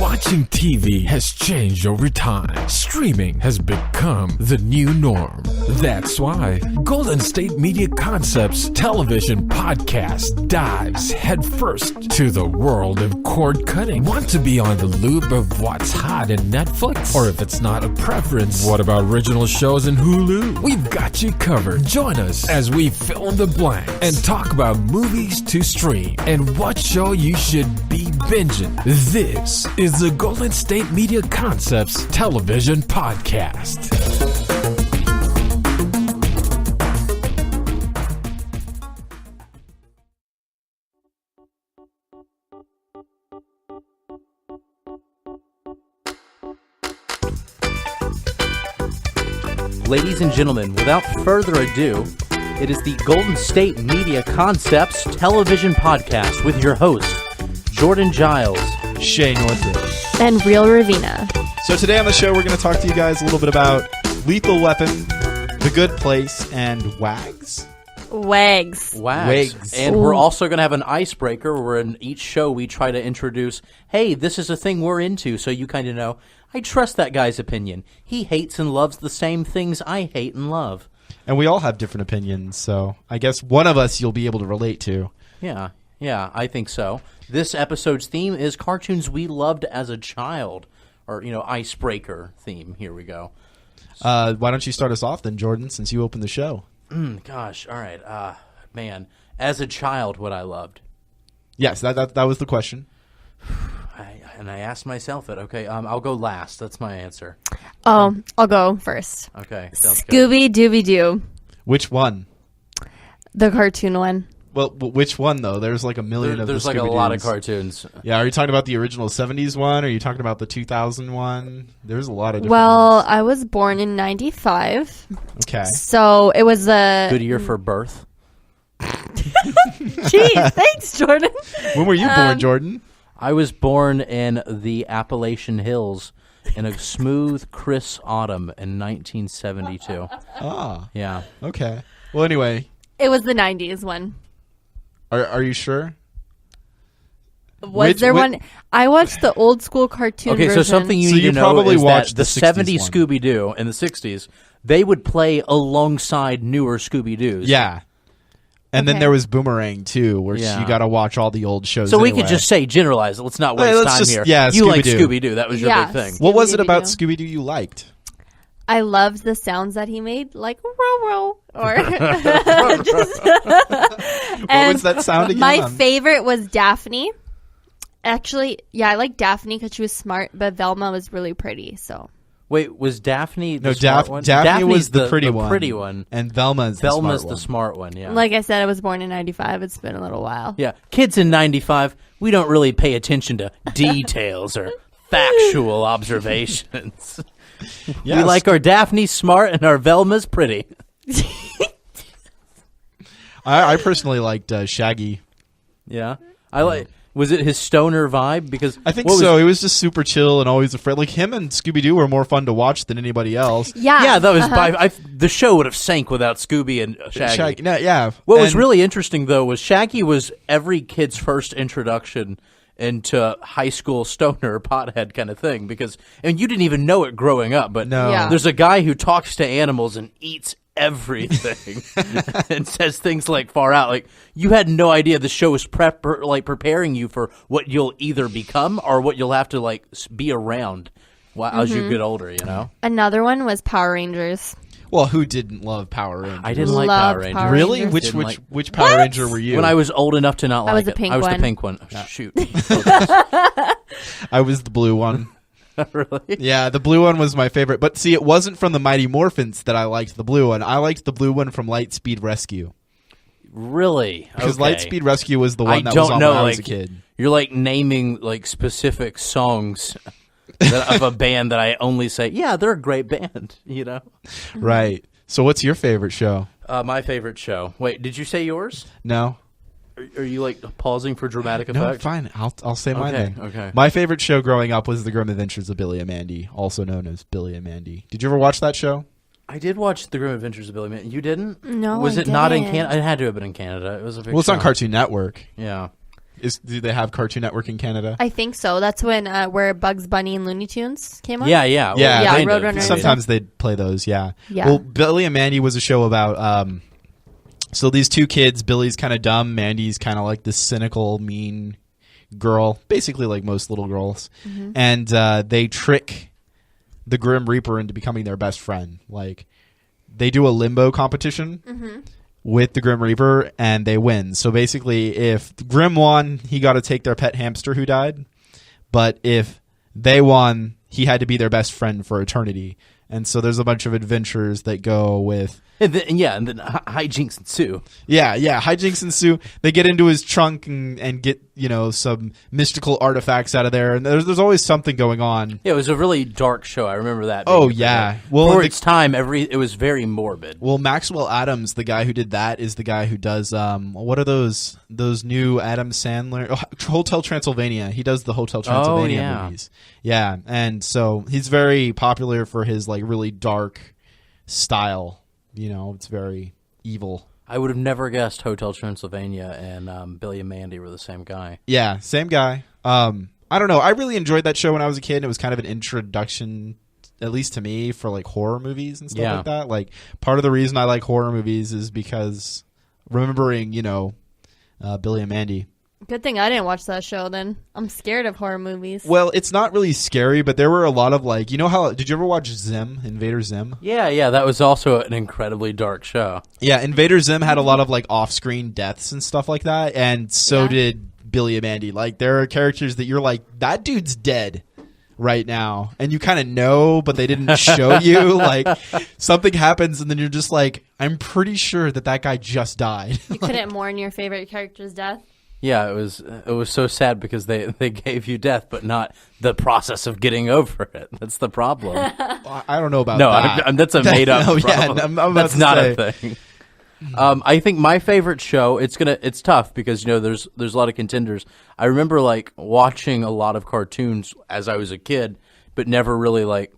Watching TV has changed over time. Streaming has become the new norm. That's why Golden State Media Concepts television podcast dives headfirst to the world of cord cutting. Want to be on the loop of what's hot in Netflix? Or if it's not a preference, what about original shows in Hulu? We've got you covered. Join us as we fill in the blanks and talk about movies to stream and what show you should be binging. This is the Golden State Media Concepts television podcast. Ladies and gentlemen, without further ado, it is the Golden State Media Concepts television podcast with your host, Jordan Giles, Shay Northridge, and Real Ravina. So today on the show, we're going to talk to you guys a little bit about Lethal Weapon, The Good Place, and Wags. Wags. And we're also going to have an icebreaker where in each show we try to introduce, hey, this is a thing we're into, so you kind of know, I trust that guy's opinion. He hates and loves the same things I hate and love. And we all have different opinions, so I guess one of us you'll be able to relate to. Yeah, I think so. This episode's theme is cartoons we loved as a child, or, icebreaker theme. Here we go. Why don't you start us off then, Jordan, since you opened the show? Gosh, all right. Man, as a child, what I loved. Yes, that was the question. I asked myself it. Okay, I'll go last. That's my answer. Oh, I'll go first. Okay, sounds good. Scooby-Dooby-Doo. Which one? The cartoon one. Well, which one, though? There's like a million of the There's like a lot of cartoons. Yeah, are you talking about the original 70s one? Or are you talking about the 2000 one? There's a lot of different Well, ones. I was born in 95. Okay. So it was a... Good year for birth. Jeez, thanks, Jordan. When were you born, Jordan? I was born in the Appalachian Hills in a smooth, crisp autumn in 1972. Ah. Yeah. Okay. Well, anyway. It was the 90s one. Are you sure? Was there one? I watched the old school cartoon version. Okay, so something you So need you to know probably is watched that the the 60s 70s one. Scooby-Doo and the 60s, they would play alongside newer Scooby-Doos. Yeah. And then Okay. there was Boomerang, too, where Yeah. you got to watch all the old shows So we anyway. could just say, generalize it. Let's not Hey, waste let's time just- here. yeah, you like Scooby-Doo. Scooby-Doo. That was your Yeah. big thing. What was it about Scooby-Doo. Scooby-Doo you liked? I loved the sounds that he made, like row row, or What was that sound again? My favorite was Daphne. Actually, yeah, I like Daphne because she was smart, but Velma was really pretty. So Wait, was Daphne the No, smart one? Daphne Daphne's was the pretty one. pretty one. And Velma's Velma's the the smart smart one, yeah. like I said, I was born in 95. It's been a little while. Yeah, kids in 95, we don't really pay attention to details or factual observations. one. Yes. We like our Daphne smart and our Velma's pretty. I personally liked Shaggy. Yeah. Was it his stoner vibe? Because I think what so. He was just super chill and always afraid. Like, him and Scooby-Doo were more fun to watch than anybody else. Yeah, Yeah, that was the show would have sank without Scooby and Shaggy. No, yeah. What was really interesting, though, was Shaggy was every kid's first introduction into high school stoner pothead kind of thing, because and you didn't even know it growing up, but No. Yeah. there's a guy who talks to animals and eats everything and says things like far out. Like, you had no idea the show was preparing you for what you'll either become or what you'll have to like be around as you get older, Another one was Power Rangers. Well, who didn't love Power Rangers? I didn't like Loved Power Rangers. Power Really? Rangers. Which Power Ranger were you? When I was old enough to not like was the it. pink I was one. the pink one. Oh, shoot. I was the blue one. Really? Yeah, the blue one was my favorite. But see, it wasn't from the Mighty Morphins that I liked the blue one. I liked the blue one from Lightspeed Rescue. Really? Because Okay. Lightspeed Rescue was the one I that don't was on know, when I was a like, kid. You're like naming like specific songs of a band that I only say, yeah, they're a great band, Right. So what's your favorite show? My favorite show. Wait, did you say yours? No? Are you like pausing for dramatic No, effect? fine. I'll say mine Okay, then. okay. My favorite show growing up was The Grim Adventures of Billy and Mandy, also known as Billy and Mandy. Did you ever watch that show? I did watch The Grim Adventures of Billy Man. You didn't? No, Was I it not in didn't. Canada? It had to have been in Canada. It was a big Well, it's show. on Cartoon Network. Yeah. Do they have Cartoon Network in Canada? I think so. That's when where Bugs Bunny and Looney Tunes came on. Yeah. Yeah, Yeah, Roadrunner. Sometimes they'd play those. Yeah. Yeah. Well, Billy and Mandy was a show about. So these two kids, Billy's kind of dumb, Mandy's kind of like this cynical, mean girl, basically like most little girls, and they trick the Grim Reaper into becoming their best friend. Like they do a limbo competition with the Grim Reaper, and they win. So basically, if Grim won, he got to take their pet hamster who died, but if they won, he had to be their best friend for eternity. And so there's a bunch of adventures that go with. And then hijinks ensue. Yeah, hijinks ensue. They get into his trunk and get, some mystical artifacts out of there. And there's always something going on. Yeah, it was a really dark show. I remember that. Oh, yeah. Well, for its time, it was very morbid. Well, Maxwell Adams, the guy who did that, is the guy who does, what are those new Adam Sandler? Hotel Transylvania. He does the Hotel Transylvania movies. Yeah, and so he's very popular for his, like, really dark style. It's very evil. I would have never guessed Hotel Transylvania and Billy and Mandy were the same guy. Yeah, same guy. I don't know. I really enjoyed that show when I was a kid. It was kind of an introduction, at least to me, for like horror movies and stuff like that. Like part of the reason I like horror movies is because remembering, Billy and Mandy. Good thing I didn't watch that show then. I'm scared of horror movies. Well, it's not really scary, but there were a lot of like, did you ever watch Zim, Invader Zim? Yeah, that was also an incredibly dark show. Yeah, Invader Zim had a lot of like off-screen deaths and stuff like that, and so did Billy and Mandy. Like there are characters that you're like, that dude's dead right now, and you kind of know, but they didn't show you. Like something happens, and then you're just like, I'm pretty sure that guy just died. You couldn't mourn your favorite character's death? Yeah, it was so sad because they gave you death, but not the process of getting over it. That's the problem. I don't know about that. No, that's a made up problem. I'm that's not a thing. I think my favorite show. It's tough because there's a lot of contenders. I remember like watching a lot of cartoons as I was a kid, but never really like.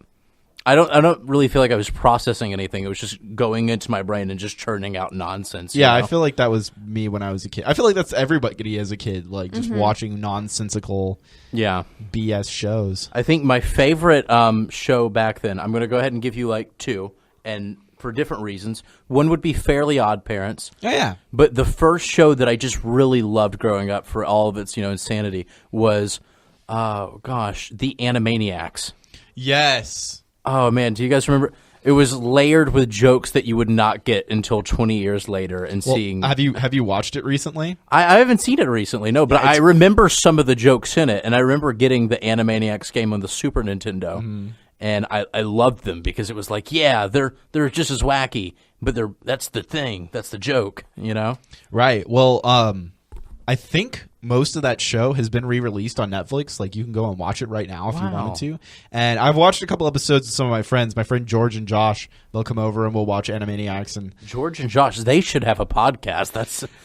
I don't really feel like I was processing anything. It was just going into my brain and just churning out nonsense. Yeah, I feel like that was me when I was a kid. I feel like that's everybody as a kid, like just watching nonsensical BS shows. I think my favorite show back then, I'm going to go ahead and give you like two, and for different reasons. One would be Fairly Odd Parents. Oh, yeah. But the first show that I just really loved growing up for all of its insanity was, The Animaniacs. Yes. Oh, man, do you guys remember? It was layered with jokes that you would not get until 20 years later. And seeing, have you watched it recently? I haven't seen it recently, no, but I remember some of the jokes in it, and I remember getting the Animaniacs game on the Super Nintendo, and I loved them because it was like, yeah, they're just as wacky, but that's the thing, that's the joke, Right. Well, I think most of that show has been re-released on Netflix. Like, you can go and watch it right now if you wanted to. And I've watched a couple episodes with some of my friends. My friend George and Josh, they'll come over and we'll watch Animaniacs. And George and Josh, they should have a podcast.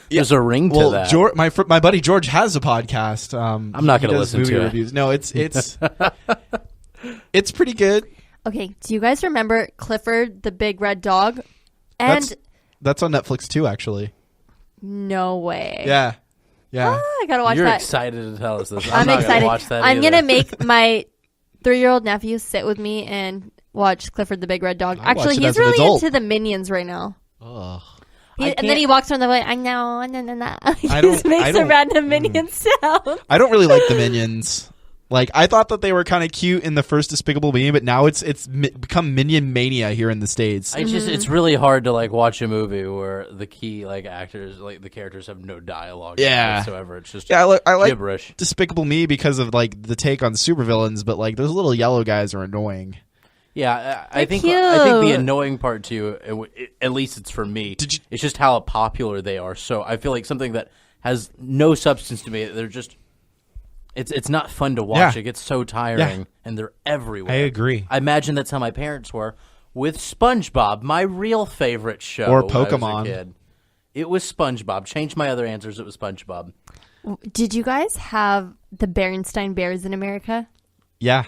There's a ring to that. My buddy George has a podcast. I'm not going to listen to reviews. No, it's it's pretty good. Okay, do you guys remember Clifford the Big Red Dog? And that's on Netflix too, actually. No way. Yeah. Yeah, I gotta watch You're that. You're excited to tell us this. I'm not excited. Gonna watch that I'm either. gonna make my 3-year-old nephew sit with me and watch Clifford the Big Red Dog. Actually, he's really into the Minions right now. Ugh. And then he walks around the way. I know. He just makes a random Minion sound. I don't really like the Minions. Like, I thought that they were kind of cute in the first Despicable Me, but now it's become Minion mania here in the States. It's really hard to like watch a movie where the key like actors, like the characters, have no dialogue whatsoever. It's just I like gibberish. Despicable Me because of like the take on supervillains, but like those little yellow guys are annoying. Yeah, I think the annoying part too, at least it's for me, it's just how popular they are. So I feel like something that has no substance to me, they're just. It's not fun to watch. It gets so tiring, and they're everywhere. I agree. I imagine that's how my parents were with SpongeBob, my real favorite show. Or when I was Pokemon. a kid. It was SpongeBob. Changed my other answers. It was SpongeBob. Did you guys have the Berenstain Bears in America? Yeah.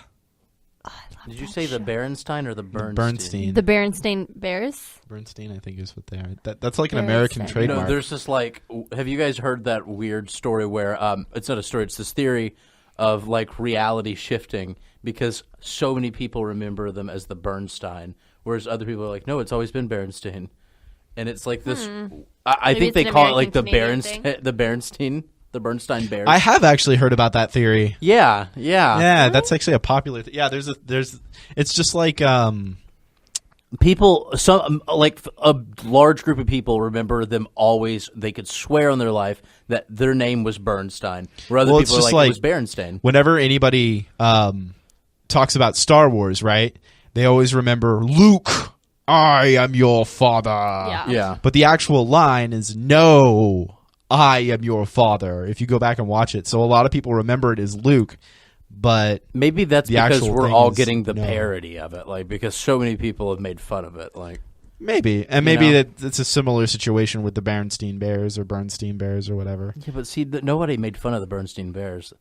Did you say the Berenstein or the Bernstein? Bernstein. The Berenstain Bears? Bernstein, I think, is what they are. That's like an Bears. American trademark. There's this have you guys heard that weird story where it's not a story, it's this theory of like reality shifting because so many people remember them as the Bernstein, whereas other people are like, no, it's always been Berenstein. And it's like this, I think they call it like the Berenstein. The Bernstein Bears. I have actually heard about that theory. Yeah. Yeah, that's actually a popular. It's just like people. Some like a large group of people remember them always. They could swear on their life that their name was Bernstein, where other people are like it was Berenstain. Whenever anybody talks about Star Wars, right? They always remember Luke. I am your father. Yeah. But the actual line is no. I am your father, if you go back and watch it. So a lot of people remember it as Luke, but maybe that's because we're all getting the no. parody of it, like because so many people have made fun of it. Like maybe it's a similar situation with the Bernstein Bears or Bernstein Bears or whatever. Yeah, but see, nobody made fun of the Bernstein Bears.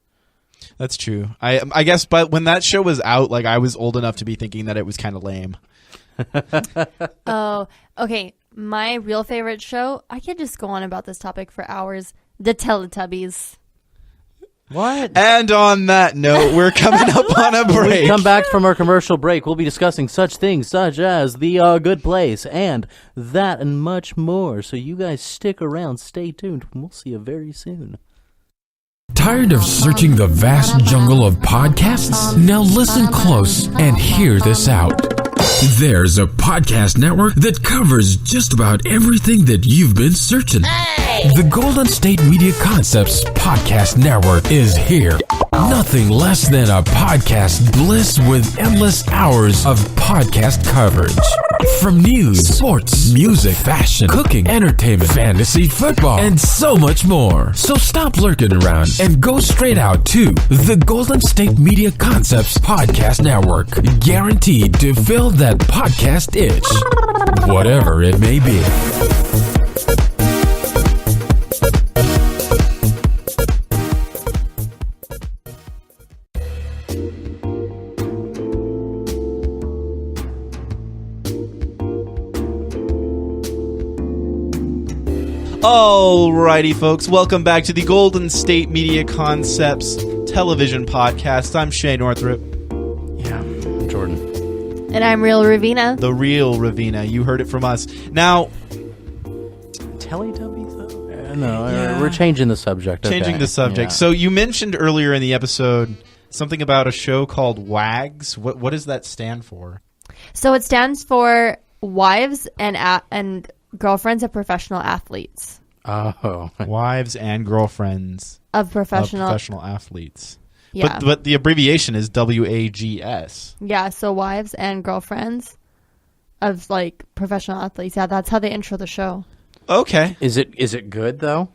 That's true. I guess, but when that show was out, like I was old enough to be thinking that it was kind of lame. Oh, okay. My real favorite show, I could just go on about this topic for hours. The Teletubbies. What? And on that note, we're coming up on a break. When we come back from our commercial break, we'll be discussing such things such as The Good Place and that and much more. So you guys stick around, stay tuned, and we'll see you very soon. Tired of searching the vast jungle of podcasts? Now listen close and hear this out. There's a podcast network that covers just about everything that you've been searching. The Golden State Media Concepts Podcast Network is here. Nothing less than a podcast bliss with endless hours of podcast coverage. From news, sports, music, fashion, cooking, entertainment, fantasy, football, and so much more. So stop lurking around and go straight out to the Golden State Media Concepts Podcast Network. Guaranteed to fill that podcast itch, whatever it may be. Alrighty, folks, welcome back to the Golden State Media Concepts television podcast. I'm Shay Northrup. Yeah, I'm Jordan. And I'm Real Ravina. The real Ravina. You heard it from us. Now, Teletubbies, though? No, we're changing the subject. Changing the subject. Yeah. So you mentioned earlier in the episode something about a show called WAGs. What does that stand for? So it stands for Wives and Girlfriends of Professional Athletes. Oh. Wives and Girlfriends of Professional Athletes. Yeah. But the abbreviation is WAGS. Yeah, so Wives and Girlfriends of like professional athletes. Yeah, that's how they intro the show. Okay. Is it good though?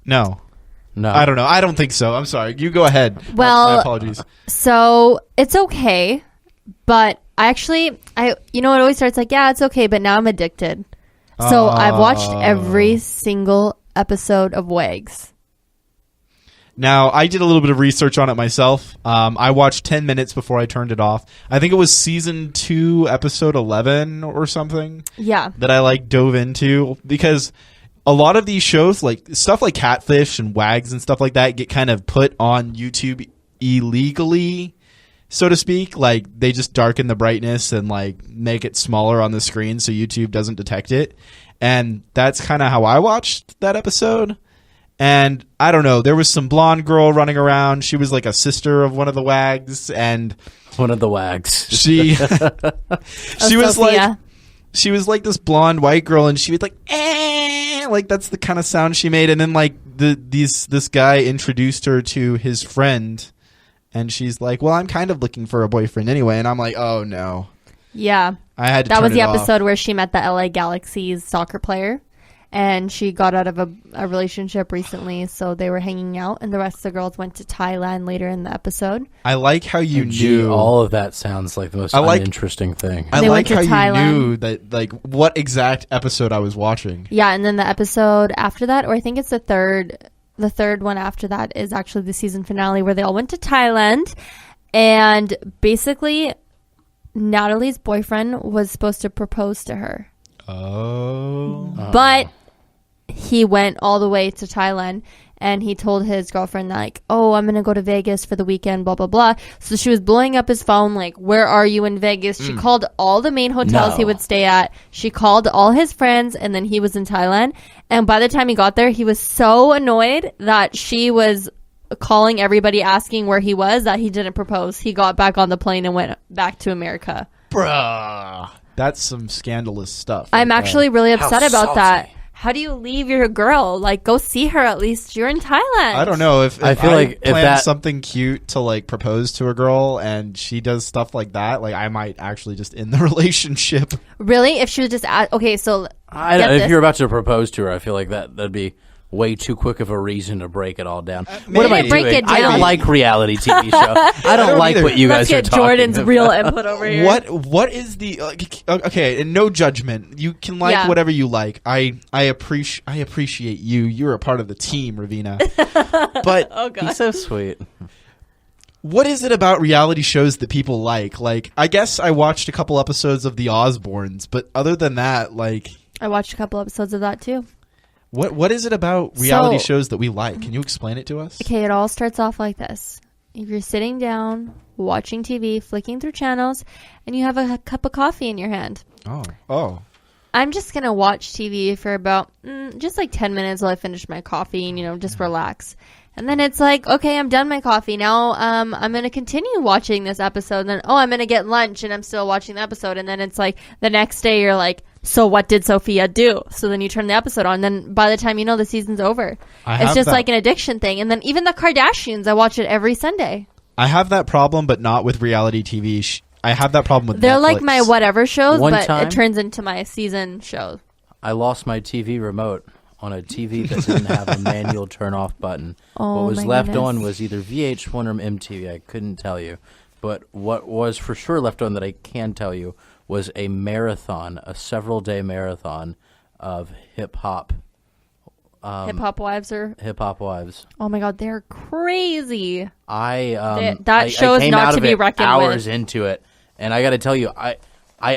No. No. I don't know. I don't think so. I'm sorry. You go ahead. Well, my apologies. So it's okay, but it always starts like, yeah, it's okay, but now I'm addicted. So I've watched every single episode of WAGs. Now, I did a little bit of research on it myself. I watched 10 minutes before I turned it off. I think it was season 2, episode 11 or something. Yeah. That I dove into, because a lot of these shows, like stuff like Catfish and WAGs and stuff like that, get kind of put on YouTube illegally, so to speak. Like they just darken the brightness and make it smaller on the screen so YouTube doesn't detect it. And that's kind of how I watched that episode. And I don't know, there was some blonde girl running around. She was like a sister of one of the WAGs, and one of the WAGs. She was Sophia. She was like this blonde white girl, and she was like, eh, like that's the kind of sound she made. And then this guy introduced her to his friend, and she's like, well, I'm kind of looking for a boyfriend anyway. And I'm like, oh no. Yeah. I had to That turn was the it off. episode where she met the LA Galaxy's soccer player, and she got out of a relationship recently, so they were hanging out, and the rest of the girls went to Thailand later in the episode. I like how you knew. All of that sounds like the most uninteresting thing. I They like went to how Thailand. you knew that, what exact episode I was watching. Yeah, and then the episode after that, or I think it's the third one after that, is actually the season finale where they all went to Thailand, and basically Natalie's boyfriend was supposed to propose to her. Oh. But he went all the way to Thailand and he told his girlfriend like, oh, I'm going to go to Vegas for the weekend, blah, blah, blah. So she was blowing up his phone like, where are you in Vegas? She called all the main hotels he would stay at. She called all his friends and then he was in Thailand. And by the time he got there, he was so annoyed that she was calling everybody asking where he was that he didn't propose. He got back on the plane and went back to America. Bruh. That's some scandalous stuff. I'm actually really upset about salty. that. How do you leave your girl? Like, go see her at least. You're in Thailand. I don't know if I feel like if plan that- something cute to like propose to a girl and she does stuff like that, like I might actually just end the relationship. Really? If she was just okay, so I get don't, if this. you're about to propose to her, I feel like that'd be way too quick of a reason to break it all down. What maybe. am I Break doing? it I don't down. like reality TV show. I don't like either. what you Let's guys are get talking Jordan's about. real input over here. What is the okay? And no judgment. You can like Yeah. whatever you like. I appreciate you. You're a part of the team, Ravina. But Oh god. He's so sweet. what is it about reality shows that people like? Like, I guess I watched a couple episodes of The Osbournes, but other than that, like, I watched a couple episodes of that too. what is it about reality So- shows that we like? Can you explain it to us? Okay, it all starts off like this. If you're sitting down, watching TV, flicking through channels, and you have a cup of coffee in your hand. Oh. I'm just going to watch TV for about just like 10 minutes while I finish my coffee and, just relax. And then it's like, okay, I'm done my coffee. Now I'm going to continue watching this episode. And then, I'm going to get lunch and I'm still watching the episode. And then it's like the next day you're like, so what did Sophia do? So then you turn the episode on. Then by the time you know the season's over, I it's have just that- like an addiction thing. And then even the Kardashians, I watch it every Sunday. I have that problem, but not with reality TV. I have that problem with They're Netflix. like my whatever shows, One but time- it turns into my season show. I lost my TV remote on a TV that didn't have a manual turn-off button. Oh, what was my left goodness. on was either VH1 or MTV. I couldn't tell you. But what was for sure left on that I can tell you was a marathon, a several-day marathon of hip-hop. Hip Hop Wives are, Hip-hop wives. oh my God, they're crazy. I show is came not out to of be it reckoned hours with. into it, and I got to tell you, I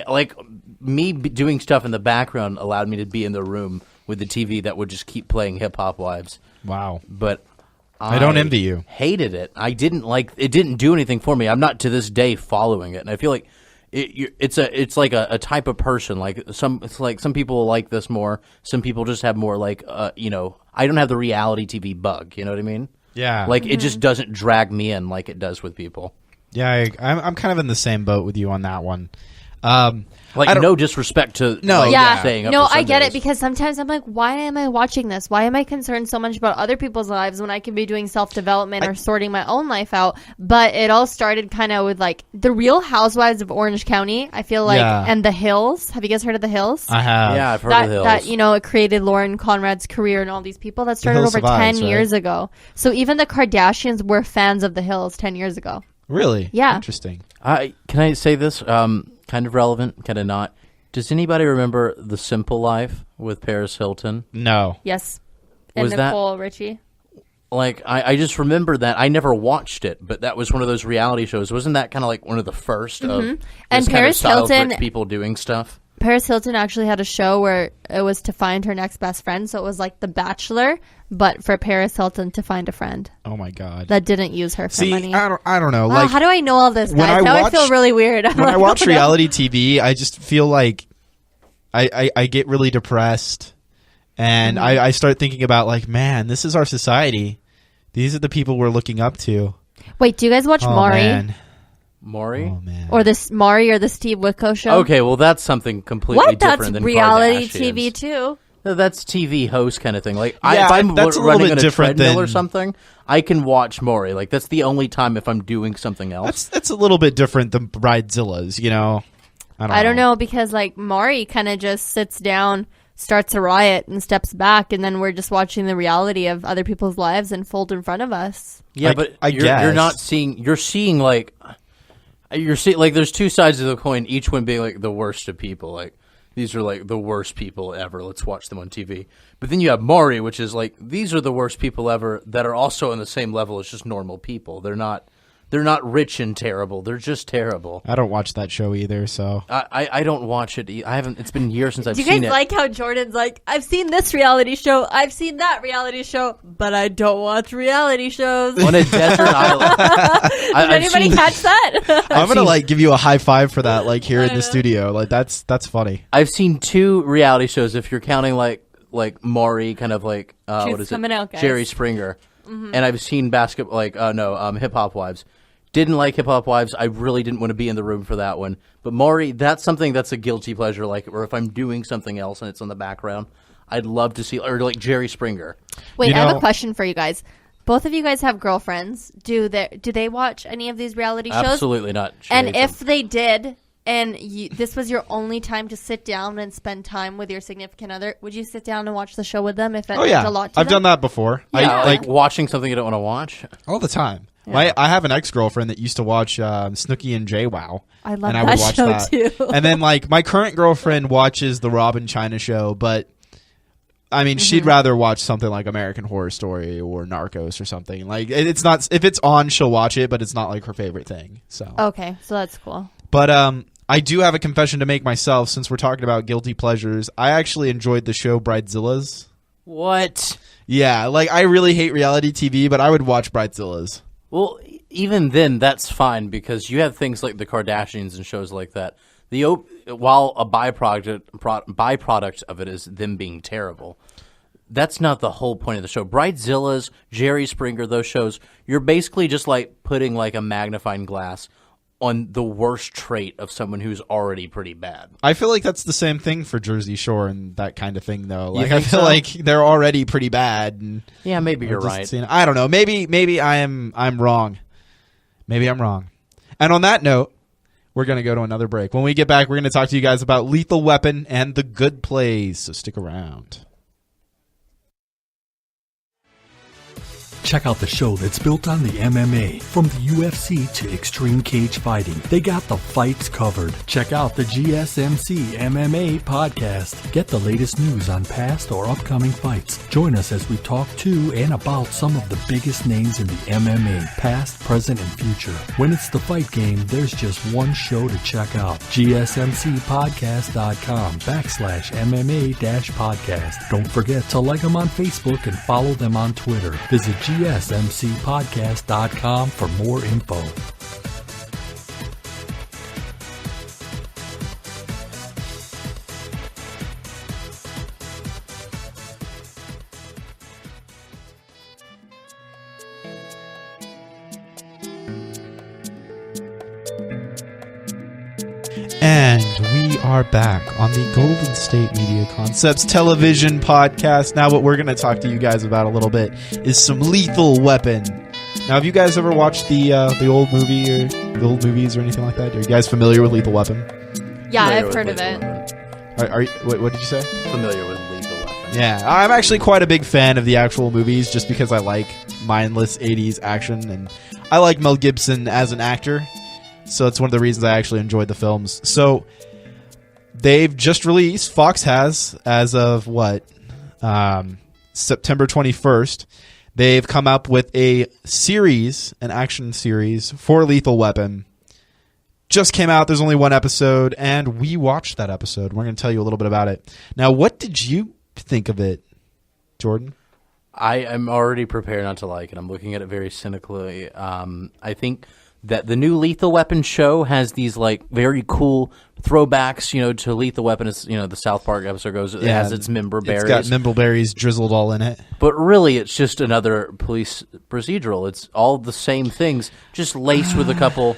like me doing stuff in the background allowed me to be in the room with the TV that would just keep playing Hip Hop Wives. Wow. But I don't envy you. Hated it. I didn't like it. Didn't do anything for me. I'm not to this day following it, and I feel like it's like a type of person. Like some people like this more. Some people just have more like I don't have the reality TV bug. You know what I mean? Yeah. Like it just doesn't drag me in like it does with people. Yeah, I'm kind of in the same boat with you on that one. Like no disrespect to No, like, Yeah, staying up no, for I get it Sundays. because sometimes I'm like, why am I watching this? Why am I concerned so much about other people's lives when I can be doing self-development or sorting my own life out? But it all started kind of with like the Real Housewives of Orange County. I feel like, Yeah. and The Hills. Have you guys heard of The Hills? I have. Yeah, I've heard that of the Hills. that it created Lauren Conrad's career and all these people that started Hills over survives, 10 right? years ago. So even the Kardashians were fans of The Hills 10 years ago. Really? Yeah. Interesting. Can I say this? Kind of relevant, kind of not. Does anybody remember The Simple Life with Paris Hilton? No. Yes. And Was that- Nicole Richie. Like, I just remember that. I never watched it, but that was one of those reality shows. Wasn't that kind of like one of the first of And this kind of Paris style of Hilton- rich people doing stuff? Paris Hilton actually had a show where it was to find her next best friend. So it was like The Bachelor, but for Paris Hilton to find a friend Oh my god. that didn't use her for See, money. I don't know. Oh, Like how do I know all this, when guys? I Now I watch- feel really weird. when I watch reality TV, I just feel like I get really depressed, and I start thinking about like, man, this is our society. These are the people we're looking up to. Wait, do you guys watch Oh Maury man. Maury? Oh man. or this Maury or the Steve Witko show? Okay, well, that's something completely What? different That's than reality Kardashians. TV too. No, that's TV host kind of thing. Like, Yeah, if I'm that's a little running bit on a different treadmill or than- something, I can watch Maury. Like, that's the only time if I'm doing something else. That's a little bit different than Bridezillas, you know. I don't know because like Maury kind of just sits down, starts a riot, and steps back, and then we're just watching the reality of other people's lives unfold in front of us. Yeah, I- but I you're guess. not seeing. You're seeing like there's two sides of the coin. Each one being like the worst of people. Like these are like the worst people ever. Let's watch them on TV. But then you have Maury, which is like these are the worst people ever that are also on the same level as just normal people. They're not They're not rich and terrible. They're just terrible. I don't watch that show either, so I don't watch it. I haven't. It's been years since I've Do seen you guys it. like how Jordan's like, I've seen this reality show, I've seen that reality show, but I don't watch reality shows. On a desert island. Did anybody catch that? I'm gonna like give you a high five for that, like here in the studio. Like that's funny. I've seen 2 reality shows, if you're counting like Maury, kind of like Truth's what is coming it, out, guys. Jerry Springer, and I've seen basketball, Hip Hop Wives. Didn't like Hip Hop Wives. I really didn't want to be in the room for that one. But Maury, that's something that's a guilty pleasure. Like, or if I'm doing something else and it's on the background, I'd love to see. Or like Jerry Springer. Wait, You I have know- a question for you guys. Both of you guys have girlfriends. Do they watch any of these reality shows? Absolutely not. And Shades if they did, and this was your only time to sit down and spend time with your significant other, would you sit down and watch the show with them if it Oh yeah, meant a lot to I've them? done that before. yeah, I like watching something you don't want to watch. all the time. I have an ex-girlfriend that used to watch Snooki and JWoww. I love and I that would watch show that. too. And then like my current girlfriend watches the Rob and China show, but I mean she'd rather watch something like American Horror Story or Narcos or something. Like it's not, if it's on she'll watch it, but it's not like her favorite thing. So Okay, so that's cool. But I do have a confession to make myself since we're talking about guilty pleasures. I actually enjoyed the show Bridezillas. What? Yeah, like I really hate reality TV, but I would watch Bridezillas. Well, even then, that's fine because you have things like the Kardashians and shows like that. While a byproduct of it is them being terrible, that's not the whole point of the show. Bridezillas, Jerry Springer, those shows, you're basically just like putting like a magnifying glass on the worst trait of someone who's already pretty bad. I feel like that's the same thing for Jersey Shore and that kind of thing, though. Like I think feel so? like they're already pretty bad. And Yeah, maybe you're just right. seeing- I don't know. Maybe I'm wrong. Maybe I'm wrong. And on that note, we're going to go to another break. When we get back, we're going to talk to you guys about Lethal Weapon and The Good Place. So stick around. Check out the show that's built on the MMA. From the UFC to extreme cage fighting, they got the fights covered. Check out the GSMC MMA podcast. Get the latest news on past or upcoming fights. Join us as we talk to and about some of the biggest names in the MMA, past, present, and future. When it's the fight game, there's just one show to check out. GSMCpodcast.com/MMA-podcast. Don't forget to like them on Facebook and follow them on Twitter. Visit GSMCpodcast.com for more info. And we are back on the Golden State Media Concepts television podcast. Now what we're going to talk to you guys about a little bit is some Lethal Weapon. Now, have you guys ever watched the old movie or the old movies or anything like that? Are you guys familiar with Lethal Weapon? Yeah, Familiar I've with heard of Lethal it. Weapon. Are you, what did you say? Familiar with Lethal Weapon. Yeah, I'm actually quite a big fan of the actual movies just because I like mindless 80s action and I like Mel Gibson as an actor. So it's one of the reasons I actually enjoyed the films. So they've just released, Fox has, as of what, September 21st, they've come up with a series, an action series for Lethal Weapon. Just came out. There's only one episode, and we watched that episode. We're going to tell you a little bit about it. Now, what did you think of it, Jordan? I am already prepared not to like it. I'm looking at it very cynically. I think that the new Lethal Weapon show has these like very cool throwbacks, to Lethal Weapon. As the South Park episode goes, it has its member berries. It's got membleberries drizzled all in it. But really, it's just another police procedural. It's all the same things, just laced with a couple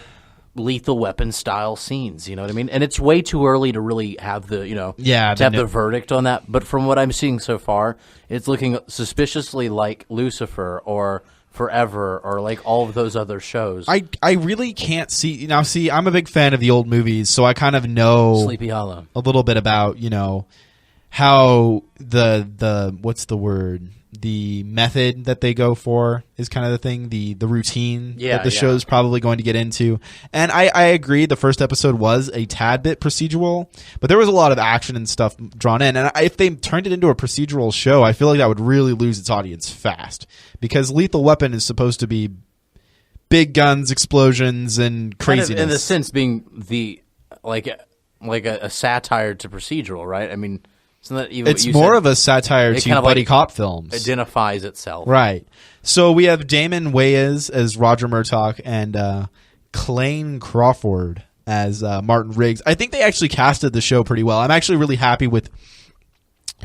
Lethal Weapon style scenes. You know what I mean? And it's way too early to really have the the verdict on that. But from what I'm seeing so far, it's looking suspiciously like Lucifer or Forever or like all of those other shows. I really can't see now. See, I'm a big fan of the old movies, so I kind of know Sleepy Hollow a little bit about how the what's the word, the method that they go for is kind of the thing, the routine that the show's probably going to get into. And I agree, the first episode was a tad bit procedural, but there was a lot of action and stuff drawn in. And if they turned it into a procedural show, I feel like that would really lose its audience fast, because Lethal Weapon is supposed to be big guns, explosions, and craziness. Kind of in the sense being the like a satire to procedural, right? I mean, isn't that even It's more of a satire to kind of buddy cop films. identifies itself. Right. So we have Damon Wayans as Roger Murtaugh and Clayne Crawford as Martin Riggs. I think they actually casted the show pretty well. I'm actually really happy with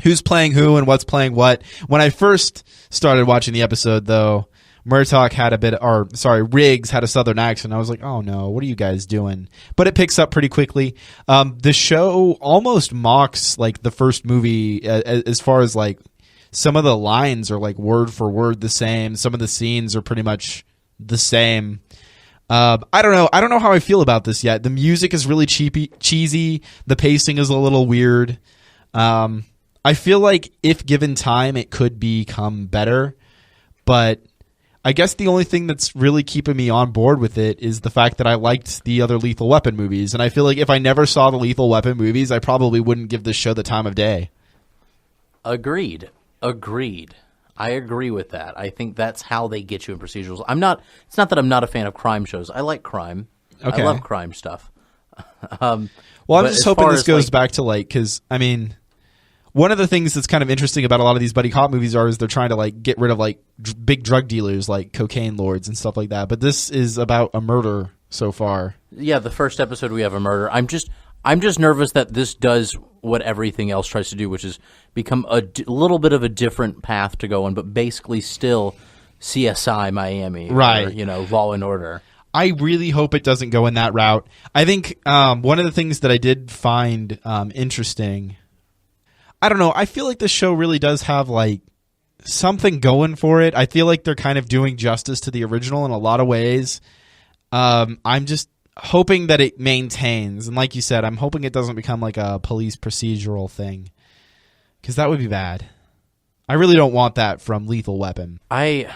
who's playing who and what's playing what. When I first started watching the episode, though, Riggs had a southern accent. I was like, oh no, what are you guys doing? But it picks up pretty quickly. The show almost mocks like the first movie as far as like some of the lines are like word for word the same. Some of the scenes are pretty much the same. I don't know how I feel about this yet. The music is really cheesy. The pacing is a little weird. I feel like if given time, it could become better, but I guess the only thing that's really keeping me on board with it is the fact that I liked the other Lethal Weapon movies. And I feel like if I never saw the Lethal Weapon movies, I probably wouldn't give this show the time of day. Agreed. I agree with that. I think that's how they get you in procedurals. It's not that I'm not a fan of crime shows. I like crime. Okay. I love crime stuff. Well, I'm just hoping this goes back to like, because I mean, one of the things that's kind of interesting about a lot of these buddy cop movies is they're trying to like get rid of like big drug dealers like cocaine lords and stuff like that. But this is about a murder so far. Yeah, the first episode we have a murder. I'm just nervous that this does what everything else tries to do, which is become a little bit of a different path to go on, but basically still CSI Miami, right? Or, Law and Order. I really hope it doesn't go in that route. I think one of the things that I did find interesting, I don't know, I feel like the show really does have like something going for it. I feel like they're kind of doing justice to the original in a lot of ways. I'm just hoping that it maintains, and like you said, I'm hoping it doesn't become like a police procedural thing, because that would be bad. I really don't want that from Lethal Weapon. I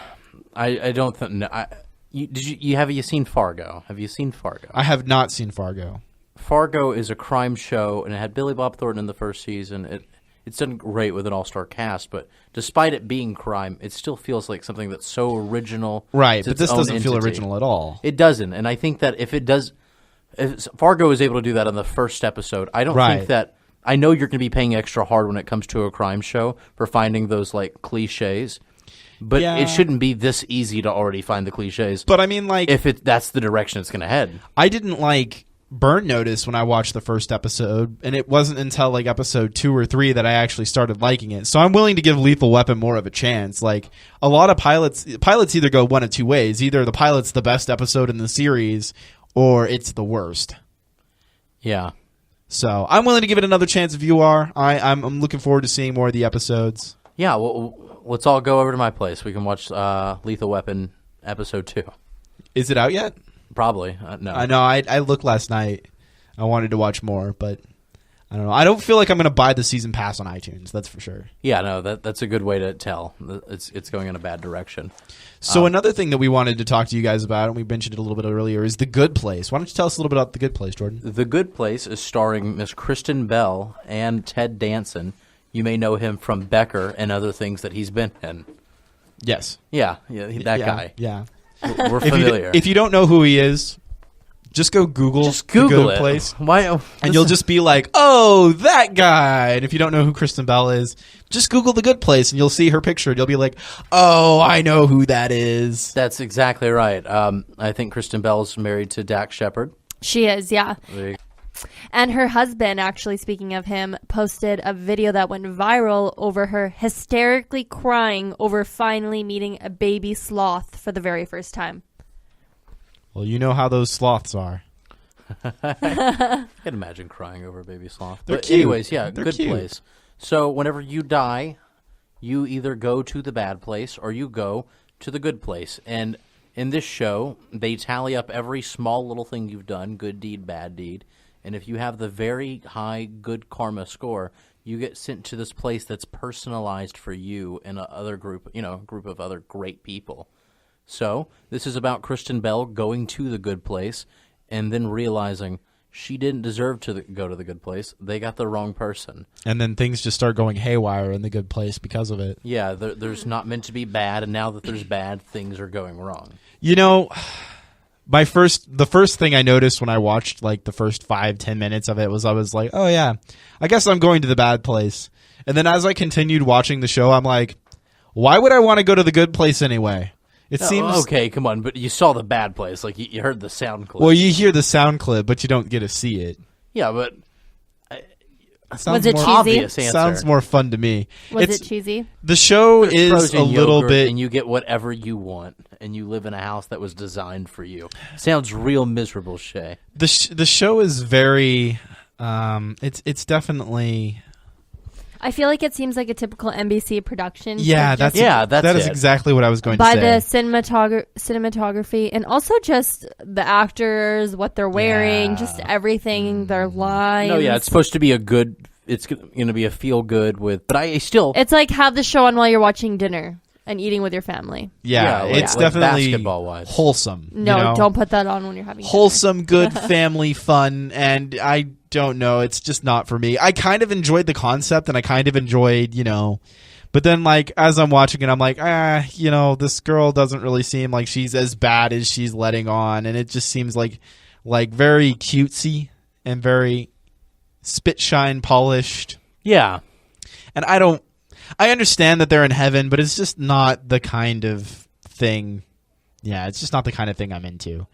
don't think. No, have you seen Fargo? Have you seen Fargo? I have not seen Fargo. Fargo is a crime show, and it had Billy Bob Thornton in the first season. It's done great with an all-star cast, but despite it being crime, it still feels like something that's so original. Right, but this doesn't feel original at all. It doesn't, and I think that if Fargo is able to do that on the first episode, I don't think that. I know you're going to be paying extra hard when it comes to a crime show for finding those like cliches, but it shouldn't be this easy to already find the cliches. But I mean, like, if that's the direction it's going to head. I didn't like Burn Notice when I watched the first episode, and it wasn't until like episode 2 or 3 that I actually started liking it. So I'm willing to give Lethal Weapon more of a chance. Like, a lot of pilots either go one of two ways. Either the pilot's the best episode in the series, or it's the worst. Yeah. So I'm willing to give it another chance if you are. I'm looking forward to seeing more of the episodes. Yeah, well, let's all go over to my place. We can watch Lethal Weapon episode 2. Is it out yet? Probably. No. I know. I looked last night. I wanted to watch more, but I don't know. I don't feel like I'm going to buy the season pass on iTunes. That's for sure. Yeah, no, that's a good way to tell. It's going in a bad direction. So another thing that we wanted to talk to you guys about, and we mentioned it a little bit earlier, is The Good Place. Why don't you tell us a little bit about The Good Place, Jordan? The Good Place is starring Miss Kristen Bell and Ted Danson. You may know him from Becker and other things that he's been in. Yes. Yeah, that guy. Yeah. We're familiar. If you don't know who he is, just go Google The Good it. Place. Why? And you'll just be like, oh, that guy. And if you don't know who Kristen Bell is, just Google The Good Place and you'll see her picture. You'll be like, oh, I know who that is. That's exactly right. I think Kristen Bell's married to Dax Shepard. She is, yeah. And her husband, actually, speaking of him, posted a video that went viral over her hysterically crying over finally meeting a baby sloth for the very first time. Well, you know how those sloths are. I can imagine crying over a baby sloth. They're but cute. Anyways, yeah, They're Good cute. Place. So whenever you die, you either go to the bad place or you go to the good place. And in this show, they tally up every small little thing you've done, good deed, bad deed. And if you have the very high good karma score, you get sent to this place that's personalized for you and a other group, group of other great people. So this is about Kristen Bell going to the good place and then realizing she didn't deserve to go to the good place. They got the wrong person. And then things just start going haywire in the good place because of it. Yeah, there's not meant to be bad, and now that there's bad, things are going wrong. You know, the first thing I noticed when I watched like the first 5-10 minutes of it was I was like, oh yeah, I guess I'm going to the bad place. And then as I continued watching the show, I'm like, why would I want to go to the good place anyway? It seems okay. Come on, but you saw the bad place. Like you heard the sound clip. Well, you hear the sound clip, but you don't get to see it. Yeah, but Was it more cheesy? obvious answer. Sounds more fun to me. Was it cheesy? The show There's is frozen a little yogurt, bit. and you get whatever you want, and you live in a house that was designed for you. Sounds real miserable, Shay. The show is very. It's definitely. I feel like it seems like a typical NBC production. Yeah, but just that is it. exactly what I was going by to say. the cinematography and also just the actors, what they're wearing, just everything, their lines. No, yeah, it's supposed to be a good. It's going to be a feel good with, but I still. It's like have the show on while you're watching dinner and eating with your family. Yeah, like- it's like definitely basketball-wise. wholesome. No, you know? don't put that on when you're having Wholesome, good family fun, and I don't know, it's just not for me. I kind of enjoyed the concept, and I kind of enjoyed, but then like as I'm watching it, I'm like, this girl doesn't really seem like she's as bad as she's letting on, and it just seems like very cutesy and very spit shine polished. Yeah, And I understand that they're in heaven, but it's just not the kind of thing. Yeah, it's just not the kind of thing I'm into.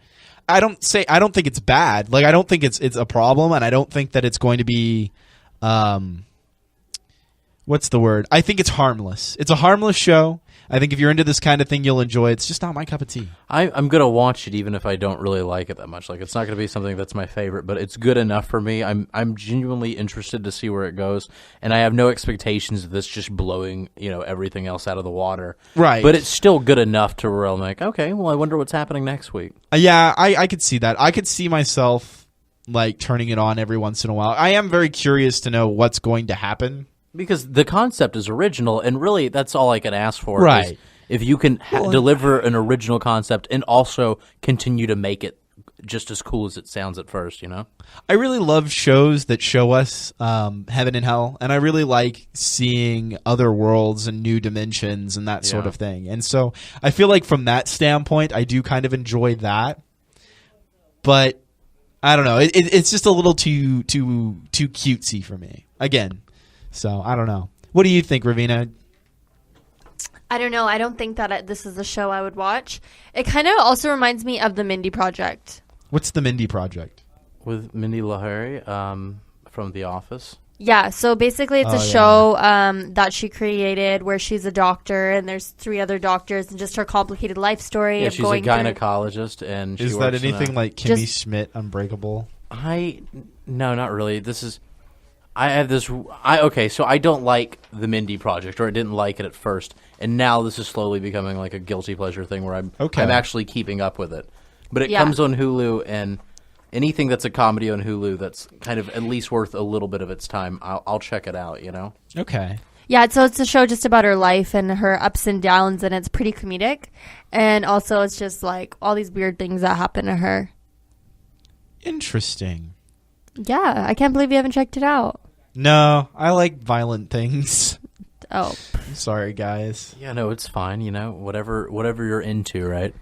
I don't think it's bad. Like I don't think it's a problem, and I don't think that it's going to be what's the word? I think it's harmless. It's a harmless show. I think if you're into this kind of thing, you'll enjoy it. It's just not my cup of tea. I'm going to watch it even if I don't really like it that much. Like, it's not going to be something that's my favorite, but it's good enough for me. I'm genuinely interested to see where it goes, and I have no expectations of this just blowing, everything else out of the water. Right. But it's still good enough to where I'm like, okay, well, I wonder what's happening next week. Yeah, I could see that. I could see myself like turning it on every once in a while. I am very curious to know what's going to happen. Because the concept is original, and really that's all I can ask for. Right. Is if you can deliver an original concept and also continue to make it just as cool as it sounds at first, I really love shows that show us heaven and hell, and I really like seeing other worlds and new dimensions and that sort of thing. And so I feel like from that standpoint, I do kind of enjoy that. But I don't know. It's just a little too cutesy for me. Again. So, I don't know. What do you think, Ravina? I don't know. I don't think that this is a show I would watch. It kind of also reminds me of the Mindy Project. What's the Mindy Project? With Mindy Lahiri from The Office. Yeah, so basically it's a show that she created where she's a doctor and there's 3 other doctors and just her complicated life story. Yeah, of she's going a gynecologist, and she Is that works in anything like Kimmy Just- Schmidt, Unbreakable? No, not really. I have this. Okay, so I don't like the Mindy Project, or I didn't like it at first, and now this is slowly becoming like a guilty pleasure thing where I'm actually keeping up with it. But it comes on Hulu, and anything that's a comedy on Hulu that's kind of at least worth a little bit of its time, I'll check it out. Okay. Yeah, so it's a show just about her life and her ups and downs, and it's pretty comedic. And also it's just like all these weird things that happen to her. Interesting. Yeah, I can't believe you haven't checked it out. No, I like violent things. Oh. I'm sorry, guys. Yeah, no, it's fine. Whatever you're into, right?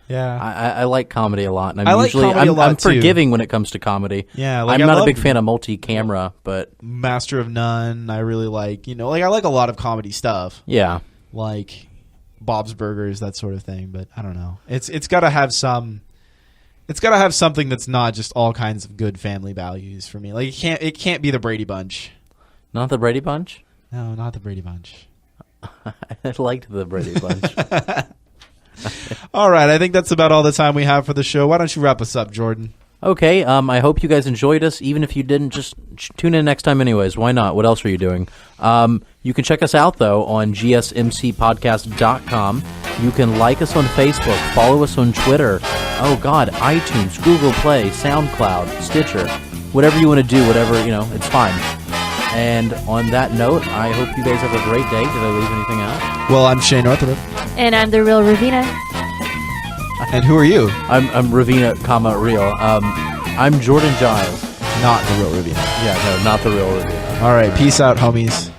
Yeah. I like comedy a lot, and I like comedy a lot, I'm too. forgiving when it comes to comedy. Yeah, like, I'm I not a love- big fan of multi-camera, but Master of None, I really like. I like a lot of comedy stuff. yeah. Like Bob's Burgers, that sort of thing. But I don't know. It's got to have some. It's got to have something that's not just all kinds of good family values for me. Like it can't be the Brady Bunch. Not the Brady Bunch? No, not the Brady Bunch. I liked the Brady Bunch. All right, I think that's about all the time we have for the show. Why don't you wrap us up, Jordan? Okay, I hope you guys enjoyed us. Even if you didn't, just tune in next time anyways. Why not? What else are you doing? You can check us out, though, on gsmcpodcast.com. You can like us on Facebook, follow us on Twitter, iTunes, Google Play, SoundCloud, Stitcher. Whatever you want to do, whatever, it's fine. And on that note, I hope you guys have a great day. Did I leave anything out? Well, I'm Shane Northrup. And I'm the real Ravina. And who are you? I'm Ravina, real. I'm Jordan Giles. Not the real Ravina. Yeah, no, not the real Ravina. All right, peace out, homies.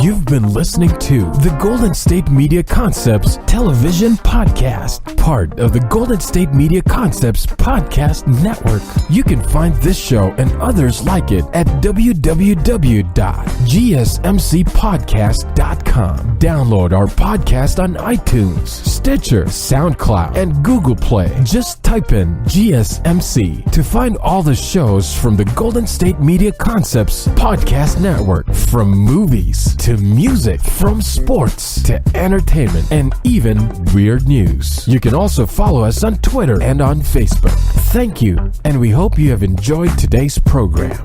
You've been listening to the Golden State Media Concepts Television Podcast, part of the Golden State Media Concepts Podcast Network. You can find this show and others like it at www.gsmcpodcast.com. Download our podcast on iTunes, Stitcher, SoundCloud, and Google Play. Just type in GSMC to find all the shows from the Golden State Media Concepts Podcast Network. From movies to music, from sports to entertainment, and even weird news. You can also follow us on Twitter and on Facebook. Thank you, and we hope you have enjoyed today's program.